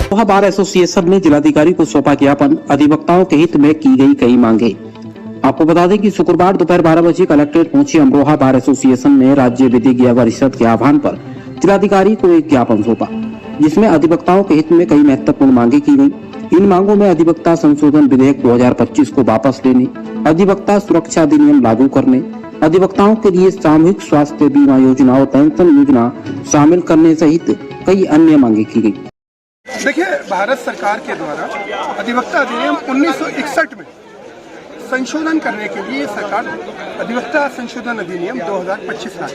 Amroha bar association ने जिलाधिकारी को सौंपा ज्ञापन, अधिवक्ताओं के हित में की गई कई मांगे। आपको बता दें कि शुक्रवार दोपहर 12 बजे कलेक्ट्रेट पहुंची अमरोहा बार एसोसिएशन ने राज्य विधिज्ञ परिषद के आह्वान पर जिलाधिकारी को एक ज्ञापन सौंपा, जिसमें अधिवक्ताओं के हित में कई महत्वपूर्ण मांगे की गयी। इन मांगों में अधिवक्ता संशोधन विधेयक 2025 को वापस लेने, अधिवक्ता सुरक्षा अधिनियम लागू करने, अधिवक्ताओं के लिए सामूहिक स्वास्थ्य बीमा योजना और पेंशन योजना शामिल करने सहित कई अन्य मांगे की गयी। देखिए, भारत सरकार के द्वारा अधिवक्ता अधिनियम 1961 में संशोधन करने के लिए सरकार अधिवक्ता संशोधन अधिनियम 2025 लाई।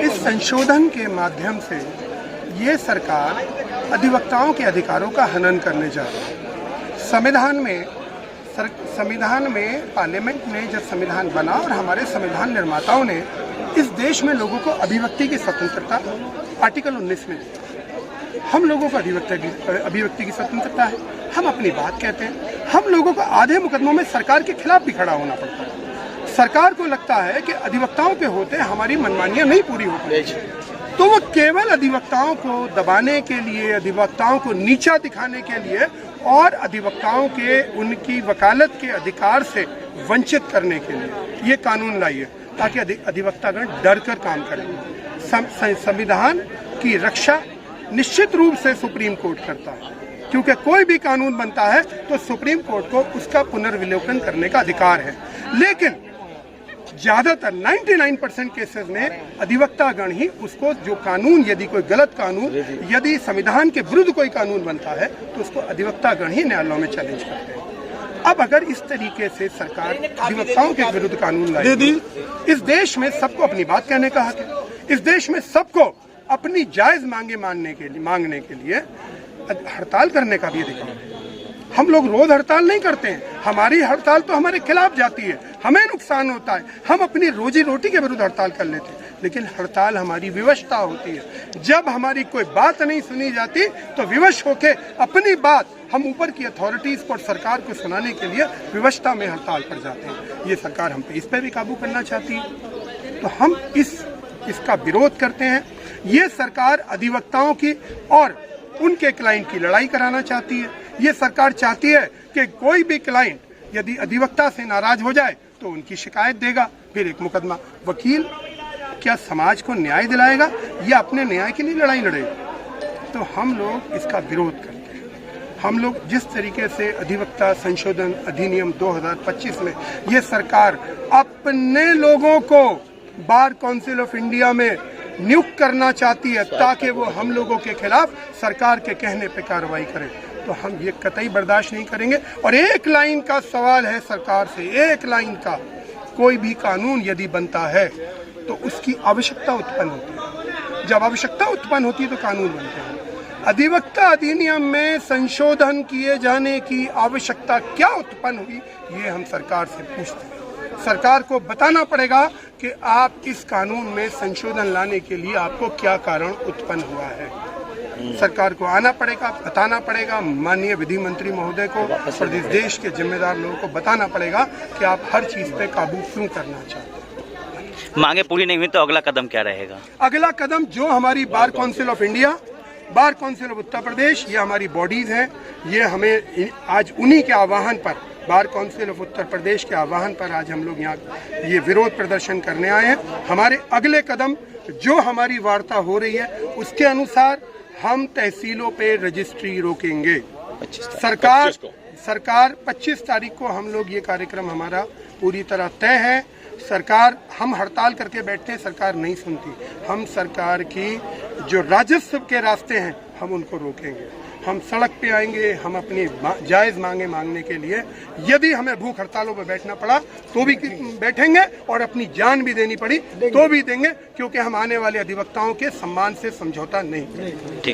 इस संशोधन के माध्यम से ये सरकार अधिवक्ताओं के अधिकारों का हनन करने जा रही है। संविधान में पार्लियामेंट ने जब संविधान बना और हमारे संविधान निर्माताओं ने इस देश में लोगों को अभिव्यक्ति की स्वतंत्रता आर्टिकल 19 में दी। हम लोगों को अभिव्यक्ति की स्वतंत्रता है, हम अपनी बात कहते हैं। हम लोगों को आधे मुकदमों में सरकार के खिलाफ भी खड़ा होना पड़ता है। सरकार को लगता है कि अधिवक्ताओं के होते हमारी मनमानियां नहीं पूरी होती, तो वो केवल अधिवक्ताओं को दबाने के लिए, अधिवक्ताओं को नीचा दिखाने के लिए और अधिवक्ताओं के उनकी वकालत के अधिकार से वंचित करने के लिए ये कानून लाई है, ताकि अधिवक्तागण डर कर काम करें। संविधान की रक्षा निश्चित रूप से सुप्रीम कोर्ट करता है, क्योंकि कोई भी कानून बनता है तो सुप्रीम कोर्ट को उसका पुनर्विलोकन करने का अधिकार है। लेकिन ज्यादातर 99% केसेस में अधिवक्तागण ही उसको, जो कानून, यदि कोई गलत कानून, यदि संविधान के विरुद्ध कोई कानून बनता है तो उसको अधिवक्तागण ही न्यायालयों में चैलेंज करते हैं। अब अगर इस तरीके से सरकार अधिवक्ताओं के विरुद्ध कानून लाएगी, इस देश में सबको अपनी बात कहने का हक है, इस देश में सबको अपनी जायज मांगे मांगने के लिए हड़ताल करने का भी अधिकार है। हम लोग रोज हड़ताल नहीं करते हैं, हमारी हड़ताल तो हमारे खिलाफ जाती है, हमें नुकसान होता है, हम अपनी रोजी रोटी के विरुद्ध हड़ताल कर लेते हैं। लेकिन हड़ताल हमारी विवशता होती है। जब हमारी कोई बात नहीं सुनी जाती तो विवश होके अपनी बात हम ऊपर की अथॉरिटीज को और सरकार को सुनाने के लिए विवशता में हड़ताल पर जाते हैं। ये सरकार हम पे इस पर भी काबू करना चाहती है, तो हम इसका विरोध करते हैं। ये सरकार अधिवक्ताओं की और उनके क्लाइंट की लड़ाई कराना चाहती है। ये सरकार चाहती है कि कोई भी क्लाइंट यदि अधिवक्ता से नाराज हो जाए तो उनकी शिकायत देगा, फिर एक मुकदमा। वकील क्या समाज को न्याय दिलाएगा या अपने न्याय के लिए लड़ाई लड़ेगा? तो हम लोग इसका विरोध करते हैं। हम लोग जिस तरीके से अधिवक्ता संशोधन अधिनियम 2025 में ये सरकार अपने लोगों को बार काउंसिल ऑफ इंडिया में नियुक्त करना चाहती है ताकि वो हम लोगों के खिलाफ सरकार के कहने पे कार्रवाई करें, तो हम ये कतई बर्दाश्त नहीं करेंगे। और एक लाइन का सवाल है सरकार से, एक लाइन का, कोई भी कानून यदि बनता है तो उसकी आवश्यकता उत्पन्न होती है। जब आवश्यकता उत्पन्न होती है तो कानून बनते हैं। अधिवक्ता अधिनियम में संशोधन किए जाने की आवश्यकता क्या उत्पन्न हुई, ये हम सरकार से पूछते हैं। सरकार को बताना पड़ेगा कि आप इस कानून में संशोधन लाने के लिए आपको क्या कारण उत्पन्न हुआ है। सरकार को आना पड़ेगा, बताना पड़ेगा। माननीय विधि मंत्री महोदय को और देश के जिम्मेदार लोगों को बताना पड़ेगा कि आप हर चीज पे काबू क्यों करना चाहते हैं। मांगे पूरी नहीं हुई तो अगला कदम क्या रहेगा? अगला कदम जो हमारी bar council of India, bar council of Uttar Pradesh, ये हमारी बॉडीज हैं, ये हमें आज उन्हीं के आह्वान पर, बार काउंसिल ऑफ उत्तर प्रदेश के आह्वान पर आज हम लोग यहाँ ये विरोध प्रदर्शन करने आए हैं। हमारे अगले कदम, जो हमारी वार्ता हो रही है उसके अनुसार हम तहसीलों पे रजिस्ट्री रोकेंगे। सरकार 25 तारीख को हम लोग, ये कार्यक्रम हमारा पूरी तरह तय है। सरकार, हम हड़ताल करके बैठते हैं, सरकार नहीं सुनती। हम सरकार की जो राजस्व के रास्ते हैं हम उनको रोकेंगे। हम सड़क पे आएंगे, हम अपनी जायज मांगे मांगने के लिए। यदि हमें भूख हड़तालों पर बैठना पड़ा तो भी बैठेंगे, और अपनी जान भी देनी पड़ी तो भी देंगे, क्योंकि हम आने वाले अधिवक्ताओं के सम्मान से समझौता नहीं करेंगे।